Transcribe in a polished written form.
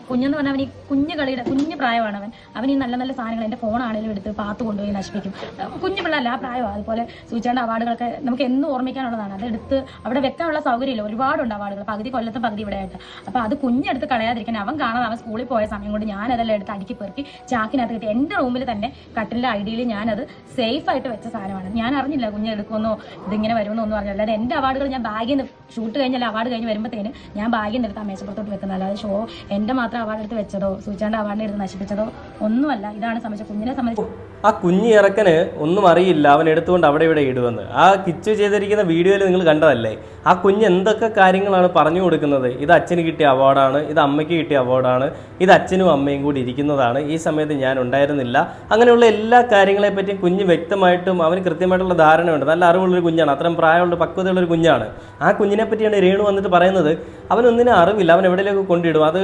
കുഞ്ഞെന്ന് പറഞ്ഞാൽ അവൻ ഈ കുഞ്ഞു കളിയുടെ കുഞ്ഞു പ്രായമാണ് അവൻ ഈ നല്ല നല്ല സാധനങ്ങൾ എൻ്റെ ഫോണാണെങ്കിലും എടുത്ത് പാത്ത് കൊണ്ടുപോയി നശിപ്പിക്കും. കുഞ്ഞു പിള്ളേരല്ല, ആ പ്രായമാണ്. അതുപോലെ സൂചിച്ചേണ്ട അവാർഡുകളൊക്കെ നമുക്ക് എന്നും ഓർമ്മിക്കാനുള്ളതാണ്. അതെടുത്ത് അവിടെ വെക്കാനുള്ള സൗകര്യമില്ല, ഒരുപാടുണ്ട് അവാർഡുകൾ, പകുതി കൊല്ലത്തും പകുതി ഇവിടെ ആയിട്ട്. അപ്പോൾ അത് കുഞ്ഞെടുത്ത് കളയാതിരിക്കാൻ അവൻ കാണാതെ അവൻ സ്കൂളിൽ പോയ സമയം കൊണ്ട് ഞാനതെല്ലാം എടുത്ത് അടുക്കി പെറുക്കി ചാക്കിനകത്ത് കിട്ടി. എൻ്റെ റൂമിൽ തന്നെ കട്ടിലിൻ്റെ ഐഡിയയിൽ ഞാനത് സേഫ് ആയിട്ട് വെച്ച സാധനമാണ്. ഞാൻ അറിഞ്ഞില്ല കുഞ്ഞെടുക്കുമെന്നോ ഇതിങ്ങനെ വരുമെന്നോ ഒന്നും അറിഞ്ഞില്ല. അല്ലാതെ എൻ്റെ അവാർഡുകൾ ഞാൻ ബാഗിൽ നിന്ന് ഷൂട്ട് കഴിഞ്ഞാൽ അവാർഡ് കഴിഞ്ഞ് വരുമ്പോഴത്തേന് ഞാൻ ബാഗിൽ നിന്ന് എടുത്ത് ആ മേശപ്പുറത്തോട്ട് വെക്കുന്നത്. അല്ലാതെ എൻ്റെ മാത്രം അവാർഡ് എടുത്ത് വെച്ചതോ സൂചിച്ചാണ്ട് അവാർഡിനെ എടുത്ത് നശിപ്പിച്ചതോ ഒന്നുമല്ല. ഇതാണ് സംബന്ധിച്ച കുഞ്ഞിനെ സംബന്ധിച്ച്. ആ കുഞ്ഞി ഇറക്കന് ഒന്നും അറിയില്ല, അവൻ എടുത്തുകൊണ്ട് അവിടെ ഇവിടെ ഇടുവെന്ന്. ആ കിച്ചു ചെയ്തിരിക്കുന്ന വീഡിയോയിൽ നിങ്ങൾ കണ്ടതല്ലേ? ആ കുഞ്ഞ് എന്തൊക്കെ കാര്യങ്ങളാണ് പറഞ്ഞു കൊടുക്കുന്നത്. ഇത് അച്ഛന് കിട്ടിയ അവാർഡാണ്, ഇത് അമ്മയ്ക്ക് കിട്ടിയ അവാർഡാണ്, ഇത് അച്ഛനും അമ്മയും കൂടി ഇരിക്കുന്നതാണ്, ഈ സമയത്ത് ഞാൻ ഉണ്ടായിരുന്നില്ല, അങ്ങനെയുള്ള എല്ലാ കാര്യങ്ങളെ പറ്റിയും കുഞ്ഞ് വ്യക്തമായിട്ടും അവന് കൃത്യമായിട്ടുള്ള ധാരണയുണ്ട്. നല്ല അറിവുള്ളൊരു കുഞ്ഞാണ്, അത്രയും പ്രായമുള്ള പക്വതയുള്ളൊരു കുഞ്ഞാണ്. ആ കുഞ്ഞിനെ പറ്റിയാണ് രേണു വന്നിട്ട് പറയുന്നത് അവനൊന്നിനും അറിവില്ല, അവൻ എവിടെയൊക്കെ കൊണ്ടിടും. അത്